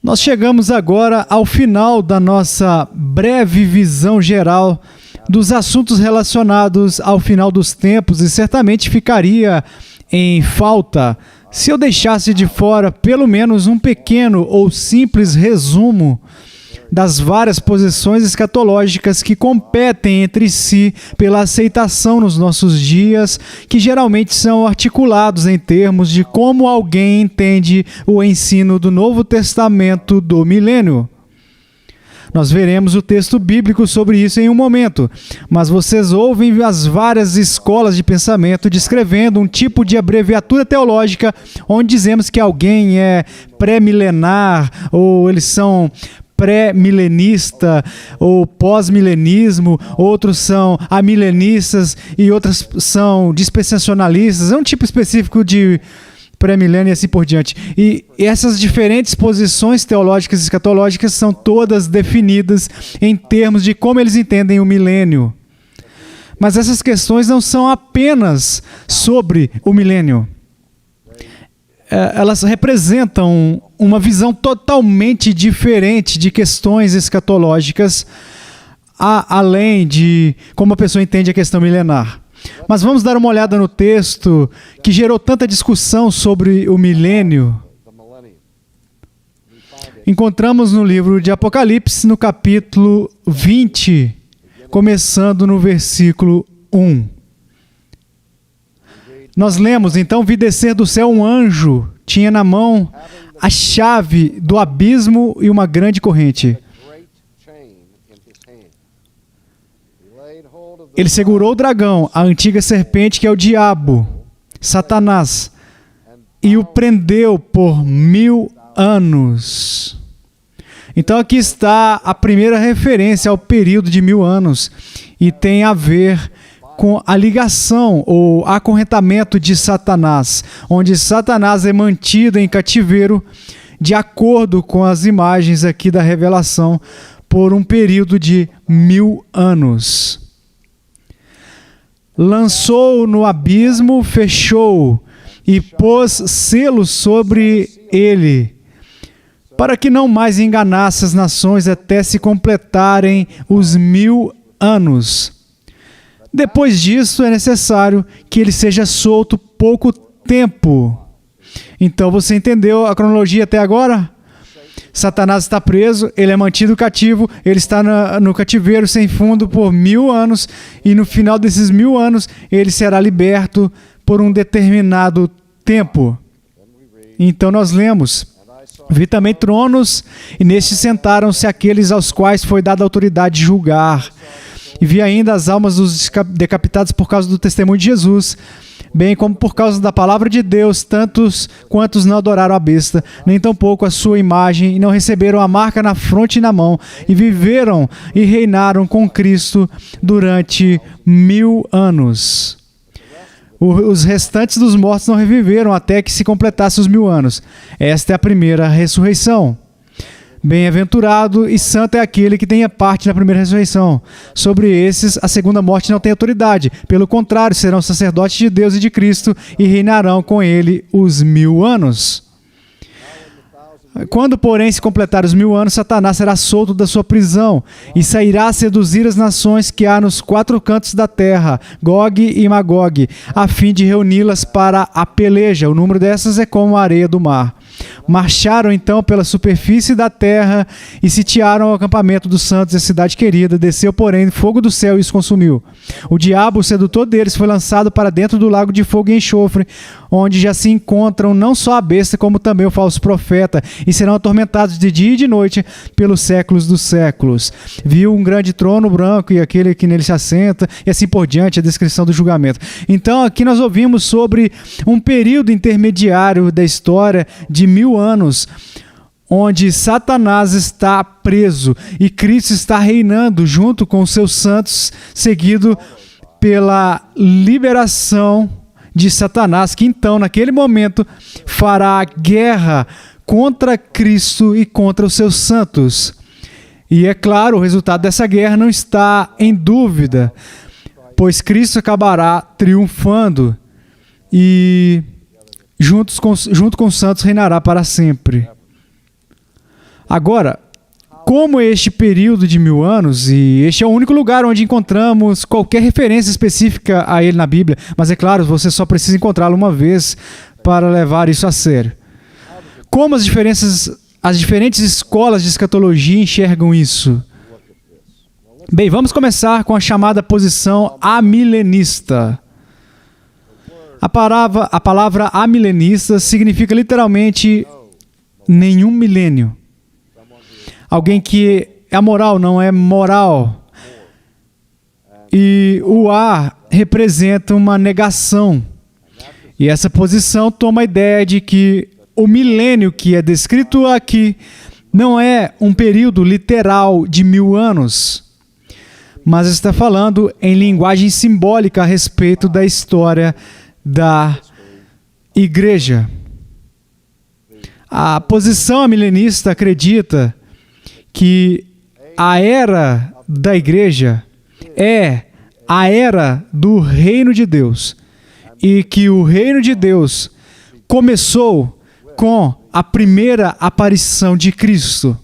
Nós chegamos agora ao final da nossa breve visão geral dos assuntos relacionados ao final dos tempos e certamente ficaria em falta se eu deixasse de fora pelo menos um pequeno ou simples resumo das várias posições escatológicas que competem entre si pela aceitação nos nossos dias, que geralmente são articulados em termos de como alguém entende o ensino do Novo Testamento do milênio. Nós veremos o texto bíblico sobre isso em um momento, mas vocês ouvem as várias escolas de pensamento descrevendo um tipo de abreviatura teológica onde dizemos que alguém é pré-milenar ou eles são pré-milenista ou pós-milenismo, outros são amilenistas e outros são dispensacionalistas. É um tipo específico de pré-milênio e assim por diante. E essas diferentes posições teológicas e escatológicas são todas definidas em termos de como eles entendem o milênio. Mas essas questões não são apenas sobre o milênio. Elas representam uma visão totalmente diferente de questões escatológicas, além de como a pessoa entende a questão milenar. Mas vamos dar uma olhada no texto que gerou tanta discussão sobre o milênio. Encontramos no livro de Apocalipse, no capítulo 20, começando no versículo 1. Nós lemos, então vi descer do céu um anjo, tinha na mão a chave do abismo e uma grande corrente. Ele segurou o dragão, a antiga serpente que é o diabo, Satanás, e o prendeu por 1000 anos. Então aqui está a primeira referência ao período de 1000 anos e tem a ver com a ligação ou acorrentamento de Satanás, onde Satanás é mantido em cativeiro de acordo com as imagens aqui da revelação por um período de 1000 anos. Lançou no abismo, fechou e pôs selos sobre ele, para que não mais enganasse as nações até se completarem os 1000 anos. Depois disso, é necessário que ele seja solto pouco tempo. Então, você entendeu a cronologia até agora? Satanás está preso, ele é mantido cativo, ele está no cativeiro sem fundo por 1000 anos e no final desses 1000 anos ele será liberto por um determinado tempo. Então nós lemos, vi também tronos e nestes sentaram-se aqueles aos quais foi dada a autoridade de julgar. E vi ainda as almas dos decapitados por causa do testemunho de Jesus, bem como por causa da palavra de Deus, tantos quantos não adoraram a besta, nem tampouco a sua imagem, e não receberam a marca na fronte e na mão, e viveram e reinaram com Cristo durante 1000 anos. Os restantes dos mortos não reviveram até que se completasse os 1000 anos. Esta é a primeira ressurreição. Bem-aventurado e santo é aquele que tenha parte na primeira ressurreição. Sobre esses, a segunda morte não tem autoridade. Pelo contrário, serão sacerdotes de Deus e de Cristo e reinarão com ele os 1000 anos. Quando, porém, se completar os 1000 anos, Satanás será solto da sua prisão e sairá a seduzir as nações que há nos 4 cantos da terra, Gog e Magog, a fim de reuni-las para a peleja. O número dessas é como a areia do mar. Marcharam então pela superfície da terra e sitiaram o acampamento dos santos e a cidade querida. Desceu, porém, fogo do céu e os consumiu. O diabo, o sedutor deles, foi lançado para dentro do lago de fogo e enxofre, onde já se encontram não só a besta, como também o falso profeta, e serão atormentados de dia e de noite pelos séculos dos séculos. Viu um grande trono branco e aquele que nele se assenta, e assim por diante, a descrição do julgamento. Então, aqui nós ouvimos sobre um período intermediário da história de 1000 anos, onde Satanás está preso e Cristo está reinando junto com os seus santos, seguido pela liberação de Satanás, que então, naquele momento, fará guerra contra Cristo e contra os seus santos. E é claro, o resultado dessa guerra não está em dúvida, pois Cristo acabará triunfando e junto com os santos reinará para sempre. Agora, como este período de 1000 anos, e este é o único lugar onde encontramos qualquer referência específica a ele na Bíblia, mas é claro, você só precisa encontrá-lo uma vez para levar isso a sério. Como as diferentes escolas de escatologia enxergam isso? Bem, vamos começar com a chamada posição amilenista. A palavra amilenista significa literalmente nenhum milênio. Alguém que é amoral, não é moral. E o A representa uma negação. E essa posição toma a ideia de que o milênio que é descrito aqui não é um período literal de 1000 anos, mas está falando em linguagem simbólica a respeito da história da igreja. A posição amilenista acredita que a era da igreja é a era do reino de Deus e que o reino de Deus começou com a primeira aparição de Cristo.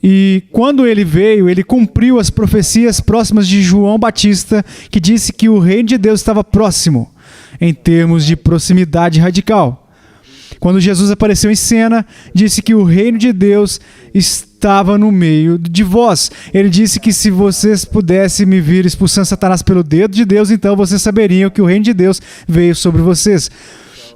E quando ele veio, ele cumpriu as profecias próximas de João Batista, que disse que o reino de Deus estava próximo, em termos de proximidade radical. Quando Jesus apareceu em cena, disse que o reino de Deus estava no meio de vós. Ele disse que se vocês pudessem me vir expulsando Satanás pelo dedo de Deus, então vocês saberiam que o reino de Deus veio sobre vocês.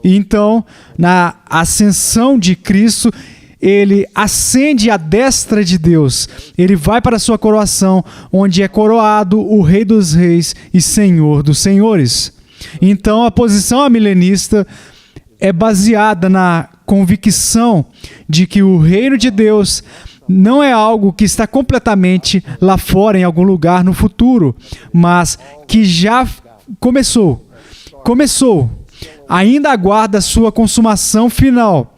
E então, na ascensão de Cristo, ele ascende à destra de Deus. Ele vai para a sua coroação, onde é coroado o Rei dos Reis e Senhor dos Senhores. Então, a posição amilenista é baseada na convicção de que o reino de Deus não é algo que está completamente lá fora, em algum lugar no futuro, mas que já começou. Ainda aguarda a sua consumação final.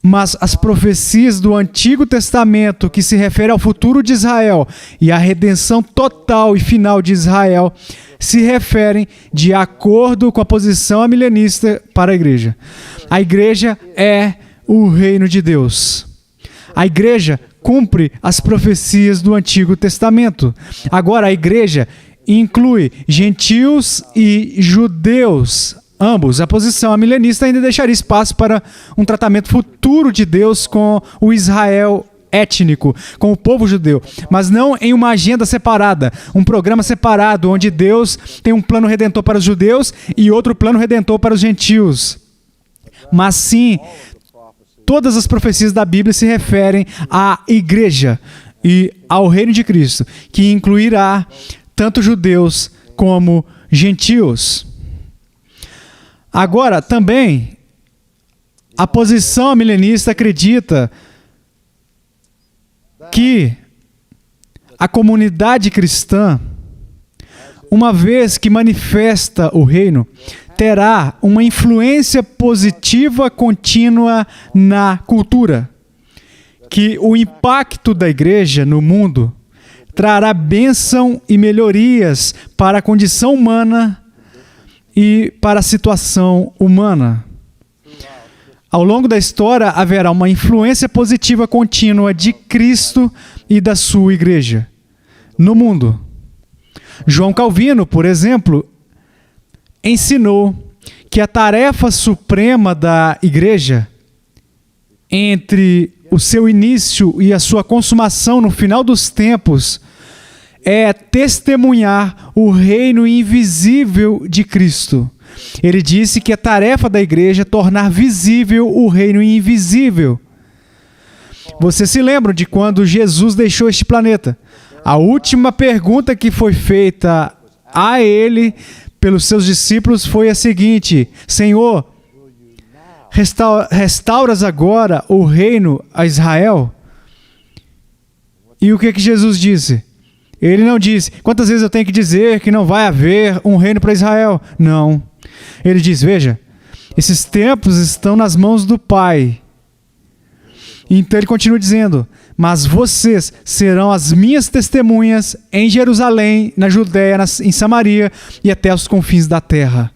Mas as profecias do Antigo Testamento, que se refere ao futuro de Israel e à redenção total e final de Israel, se referem de acordo com a posição amilenista para a igreja. A igreja é o reino de Deus. A igreja cumpre as profecias do Antigo Testamento. Agora, a igreja inclui gentios e judeus, ambos. A posição amilenista ainda deixaria espaço para um tratamento futuro de Deus com o Israel étnico, com o povo judeu, mas não em uma agenda separada, um programa separado, onde Deus tem um plano redentor para os judeus e outro plano redentor para os gentios. Mas sim, todas as profecias da Bíblia se referem à igreja e ao reino de Cristo, que incluirá tanto judeus como gentios. Agora, também, a posição amilenista acredita que a comunidade cristã, uma vez que manifesta o reino, terá uma influência positiva contínua na cultura, que o impacto da igreja no mundo trará bênção e melhorias para a condição humana e para a situação humana. Ao longo da história, haverá uma influência positiva contínua de Cristo e da sua igreja no mundo. João Calvino, por exemplo, ensinou que a tarefa suprema da igreja, entre o seu início e a sua consumação no final dos tempos, é testemunhar o reino invisível de Cristo. Ele disse que a tarefa da igreja é tornar visível o reino invisível. Vocês se lembram de quando Jesus deixou este planeta? A última pergunta que foi feita a ele pelos seus discípulos foi a seguinte: Senhor, restauras agora o reino a Israel? E o que Jesus disse? Ele não disse: quantas vezes eu tenho que dizer que não vai haver um reino para Israel? Não. Ele diz: veja, esses tempos estão nas mãos do Pai. Então ele continua dizendo: mas vocês serão as minhas testemunhas em Jerusalém, na Judéia, em Samaria e até os confins da terra.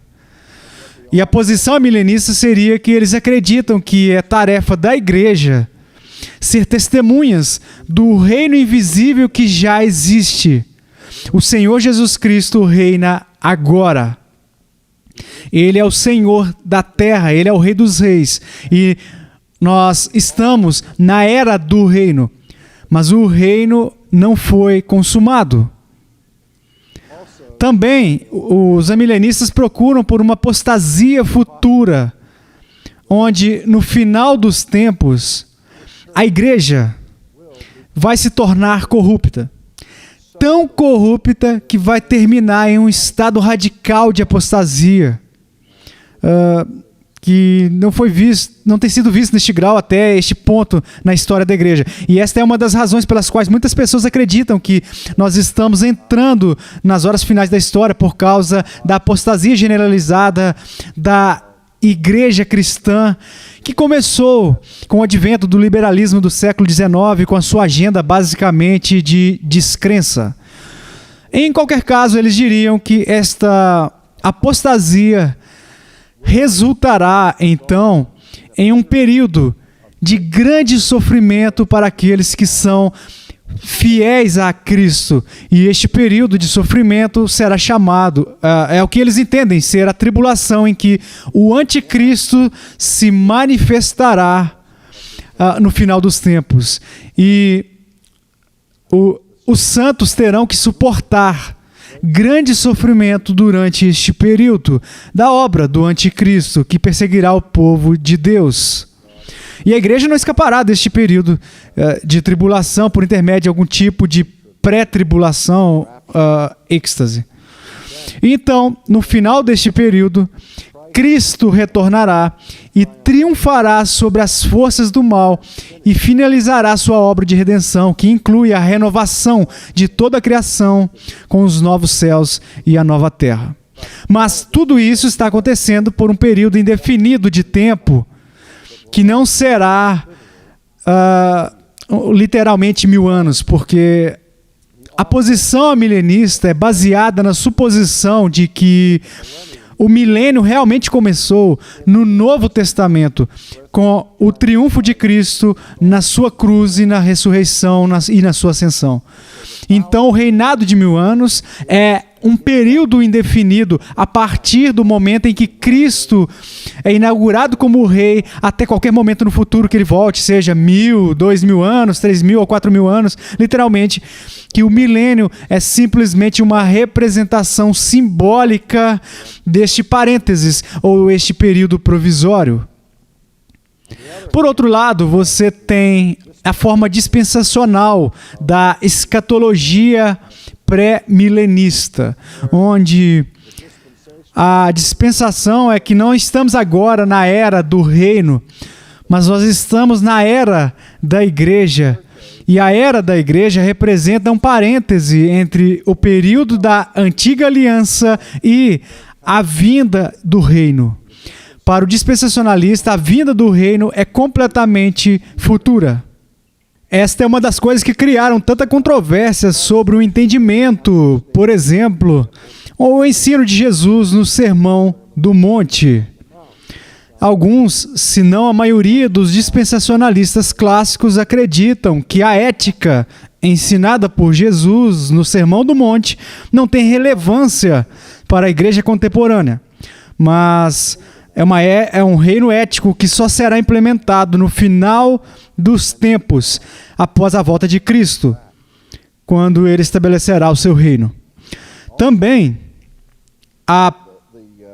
E a posição milenista seria que eles acreditam que é tarefa da igreja ser testemunhas do reino invisível que já existe. O Senhor Jesus Cristo reina agora. Ele é o Senhor da terra, Ele é o Rei dos Reis. E nós estamos na era do reino, mas o reino não foi consumado. Também, os amilenistas procuram por uma apostasia futura, onde no final dos tempos, a igreja vai se tornar corrupta. Tão corrupta que vai terminar em um estado radical de apostasia, que não tem sido visto neste grau até este ponto na história da igreja. E esta é uma das razões pelas quais muitas pessoas acreditam que nós estamos entrando nas horas finais da história por causa da apostasia generalizada da igreja cristã, que começou com o advento do liberalismo do século XIX, com a sua agenda basicamente de descrença. Em qualquer caso, eles diriam que esta apostasia resultará, então, em um período de grande sofrimento para aqueles que são fiéis a Cristo. E este período de sofrimento será chamado, é o que eles entendem ser a tribulação, em que o anticristo se manifestará no final dos tempos. E os santos terão que suportar grande sofrimento durante este período da obra do anticristo, que perseguirá o povo de Deus. E a igreja não escapará deste período de tribulação por intermédio de algum tipo de pré-tribulação, êxtase. Então, no final deste período, Cristo retornará e triunfará sobre as forças do mal e finalizará sua obra de redenção, que inclui a renovação de toda a criação com os novos céus e a nova terra. Mas tudo isso está acontecendo por um período indefinido de tempo, que não será literalmente 1000 anos, porque a posição amilenista é baseada na suposição de que o milênio realmente começou no Novo Testamento, com o triunfo de Cristo na sua cruz e na ressurreição e na sua ascensão. Então, o reinado de 1000 anos é um período indefinido a partir do momento em que Cristo é inaugurado como rei, até qualquer momento no futuro que ele volte, seja 1000, 2000 anos, 3000 ou 4000 anos, literalmente, que o milênio é simplesmente uma representação simbólica deste parênteses, ou este período provisório. Por outro lado, você tem a forma dispensacional da escatologia pré-milenista, onde a dispensação é que não estamos agora na era do reino, mas nós estamos na era da igreja. E a era da igreja representa um parêntese entre o período da antiga aliança e a vinda do reino. Para o dispensacionalista, a vinda do reino é completamente futura. Esta é uma das coisas que criaram tanta controvérsia sobre o entendimento, por exemplo, ou o ensino de Jesus no Sermão do Monte. Alguns, se não a maioria dos dispensacionalistas clássicos, acreditam que a ética ensinada por Jesus no Sermão do Monte não tem relevância para a igreja contemporânea, mas é um reino ético que só será implementado no final dos tempos, após a volta de Cristo, quando ele estabelecerá o seu reino. Também, a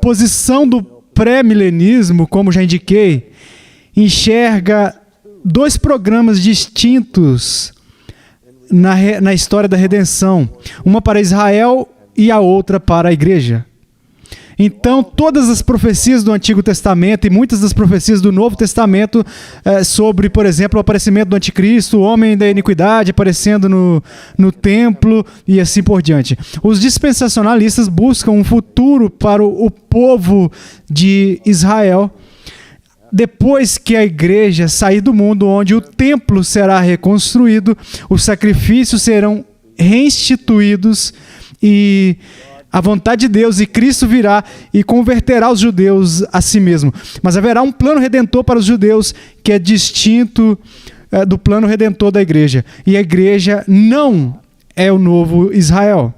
posição do pré-milenismo, como já indiquei, enxerga dois programas distintos na história da redenção, uma para Israel e a outra para a igreja. Então, todas as profecias do Antigo Testamento e muitas das profecias do Novo Testamento sobre, por exemplo, o aparecimento do Anticristo, o homem da iniquidade aparecendo no templo e assim por diante. Os dispensacionalistas buscam um futuro para o povo de Israel, depois que a igreja sair do mundo, onde o templo será reconstruído, os sacrifícios serão reinstituídos e a vontade de Deus, e Cristo virá e converterá os judeus a si mesmo. Mas haverá um plano redentor para os judeus que é distinto do plano redentor da igreja. E a igreja não é o novo Israel.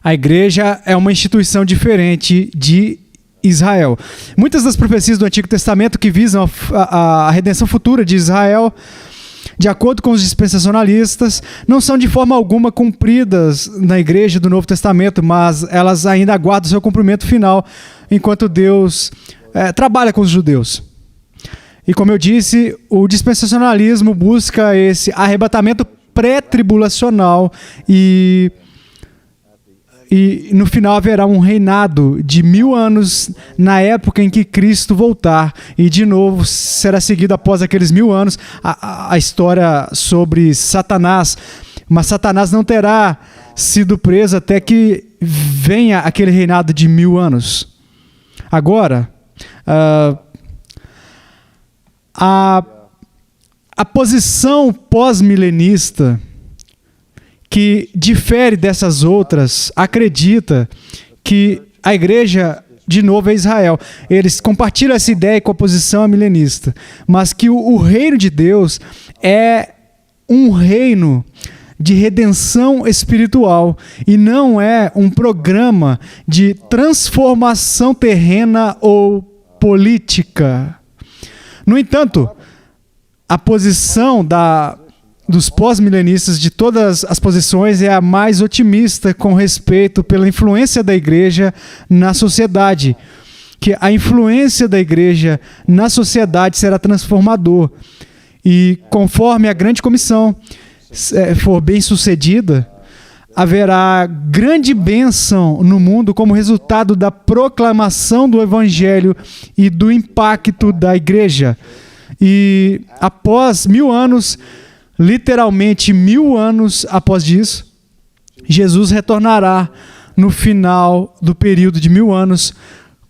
A igreja é uma instituição diferente de Israel. Muitas das profecias do Antigo Testamento que visam a redenção futura de Israel, de acordo com os dispensacionalistas, não são de forma alguma cumpridas na igreja do Novo Testamento, mas elas ainda aguardam seu cumprimento final, enquanto Deus trabalha com os judeus. E como eu disse, o dispensacionalismo busca esse arrebatamento pré-tribulacional e no final haverá um reinado de 1000 anos na época em que Cristo voltar. E de novo será seguido após aqueles 1000 anos a história sobre Satanás. Mas Satanás não terá sido preso até que venha aquele reinado de 1000 anos. Agora, a posição pós-milenista, que difere dessas outras, acredita que a igreja, de novo, é Israel. Eles compartilham essa ideia com a posição milenista, mas que o reino de Deus é um reino de redenção espiritual e não é um programa de transformação terrena ou política. No entanto, a posição dos pós-milenistas de todas as posições é a mais otimista com respeito pela influência da igreja na sociedade, que a influência da igreja na sociedade será transformador. E conforme a grande comissão for bem sucedida, haverá grande bênção no mundo como resultado da proclamação do evangelho e do impacto da igreja. E após 1000 anos, literalmente 1000 anos após isso, Jesus retornará no final do período de 1000 anos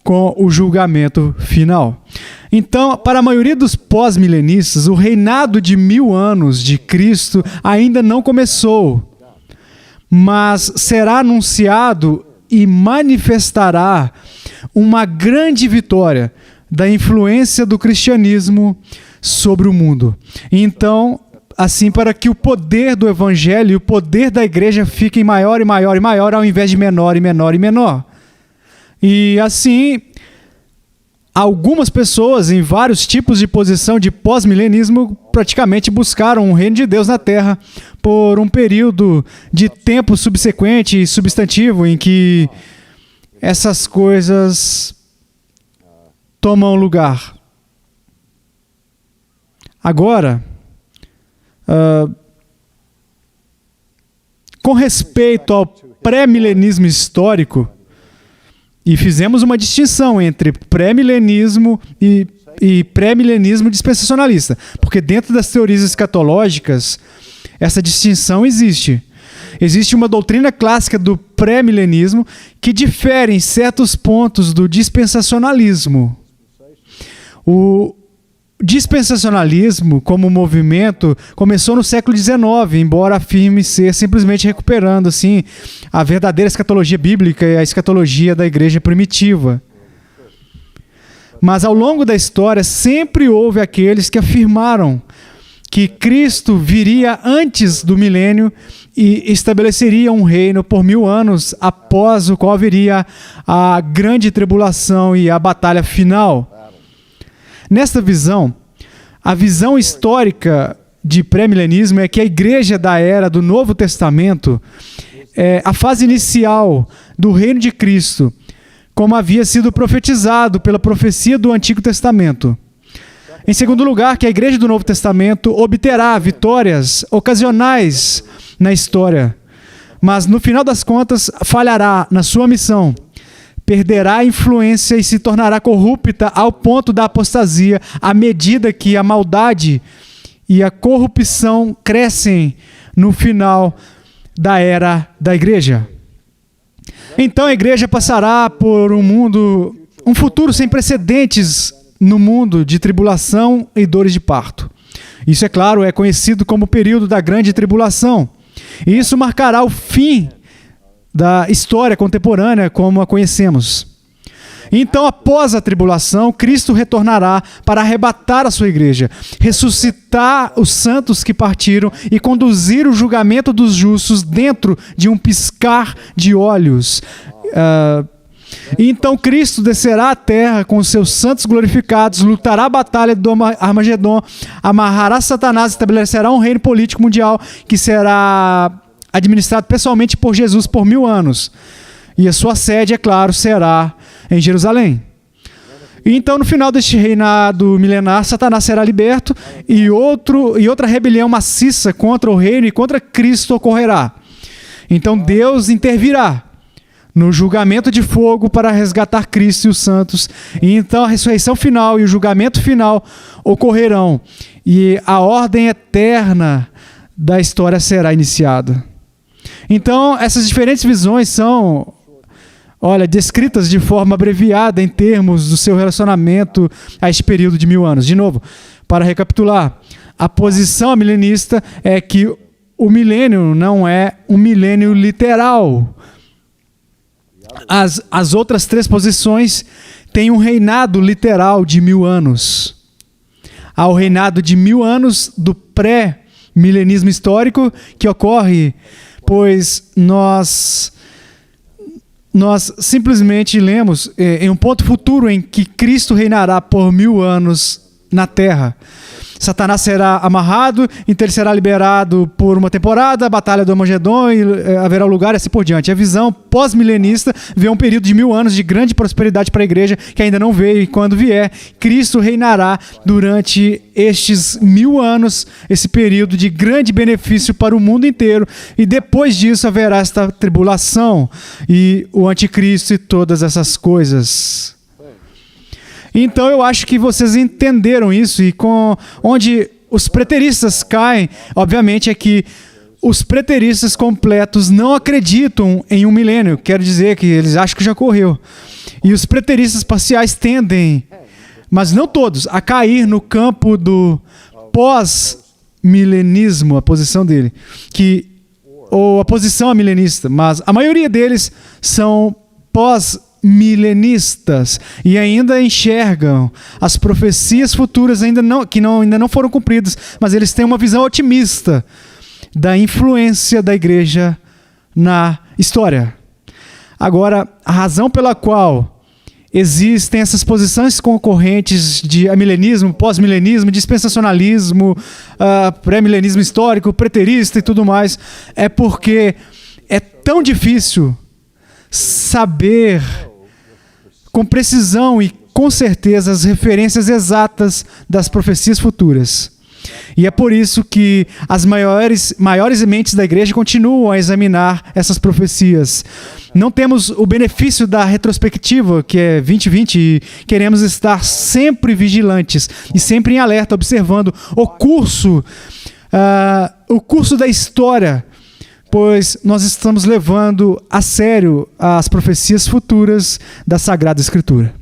com o julgamento final. Então, para a maioria dos pós-milenistas, o reinado de 1000 anos de Cristo ainda não começou, mas será anunciado e manifestará uma grande vitória da influência do cristianismo sobre o mundo. Então, assim, para que o poder do evangelho e o poder da igreja fiquem maior e maior e maior, ao invés de menor e menor e menor. E assim, algumas pessoas em vários tipos de posição de pós-milenismo praticamente buscaram o reino de Deus na terra por um período de tempo subsequente e substantivo em que essas coisas tomam lugar. Agora, com respeito ao pré-milenismo histórico, e fizemos uma distinção entre pré-milenismo e pré-milenismo dispensacionalista, porque dentro das teorias escatológicas, essa distinção existe. Existe uma doutrina clássica do pré-milenismo que difere em certos pontos do dispensacionalismo. O dispensacionalismo, como movimento, começou no século XIX, embora afirme ser simplesmente recuperando assim, a verdadeira escatologia bíblica e a escatologia da igreja primitiva. Mas ao longo da história sempre houve aqueles que afirmaram que Cristo viria antes do milênio e estabeleceria um reino por 1000 anos, após o qual viria a grande tribulação e a batalha final. Nesta visão, a visão histórica de pré-milenismo é que a igreja da era do Novo Testamento é a fase inicial do reino de Cristo, como havia sido profetizado pela profecia do Antigo Testamento. Em segundo lugar, que a igreja do Novo Testamento obterá vitórias ocasionais na história, mas no final das contas falhará na sua missão, perderá a influência e se tornará corrupta ao ponto da apostasia, à medida que a maldade e a corrupção crescem no final da era da igreja. Então a igreja passará por um futuro sem precedentes no mundo de tribulação e dores de parto. Isso, é claro, é conhecido como o período da grande tribulação. E isso marcará o fim da história contemporânea como a conhecemos. Então, após a tribulação, Cristo retornará para arrebatar a sua igreja, ressuscitar os santos que partiram e conduzir o julgamento dos justos dentro de um piscar de olhos. Então Cristo descerá à terra com os seus santos glorificados, lutará a batalha do Armagedon, amarrará Satanás e estabelecerá um reino político mundial que será administrado pessoalmente por Jesus por 1000 anos. E a sua sede, é claro, será em Jerusalém. Então, no final deste reinado milenar, Satanás será liberto e outra rebelião maciça contra o reino e contra Cristo ocorrerá. Então, Deus intervirá no julgamento de fogo para resgatar Cristo e os santos. E então a ressurreição final e o julgamento final ocorrerão. E a ordem eterna da história será iniciada. Então, essas diferentes visões são, descritas de forma abreviada em termos do seu relacionamento a este período de 1000 anos. De novo, para recapitular, a posição milenista é que o milênio não é um milênio literal. As outras 3 posições têm um reinado literal de 1000 anos. Há o reinado de 1000 anos do pré-milenismo histórico, que ocorre, pois nós simplesmente lemos em um ponto futuro em que Cristo reinará por 1000 anos na Terra. Satanás será amarrado, então ele será liberado por uma temporada, a batalha do Armagedon, e haverá lugar e assim por diante. A visão pós-milenista vê um período de 1000 anos de grande prosperidade para a igreja, que ainda não veio, e quando vier, Cristo reinará durante estes 1000 anos, esse período de grande benefício para o mundo inteiro, e depois disso haverá esta tribulação, e o anticristo e todas essas coisas. Então eu acho que vocês entenderam isso, e onde os preteristas caem, obviamente, é que os preteristas completos não acreditam em um milênio, quero dizer que eles acham que já ocorreu. E os preteristas parciais tendem, mas não todos, a cair no campo do pós-milenismo, a posição dele, ou a posição milenista, mas a maioria deles são pós-milenistas e ainda enxergam as profecias futuras ainda não foram cumpridas, mas eles têm uma visão otimista da influência da igreja na história. Agora, a razão pela qual existem essas posições concorrentes de amilenismo, pós-milenismo, dispensacionalismo, pré-milenismo histórico, preterista e tudo mais, é porque é tão difícil saber com precisão e com certeza as referências exatas das profecias futuras. E é por isso que as maiores mentes da igreja continuam a examinar essas profecias. Não temos o benefício da retrospectiva, que é 2020, e queremos estar sempre vigilantes e sempre em alerta, observando o curso da história, pois nós estamos levando a sério as profecias futuras da Sagrada Escritura.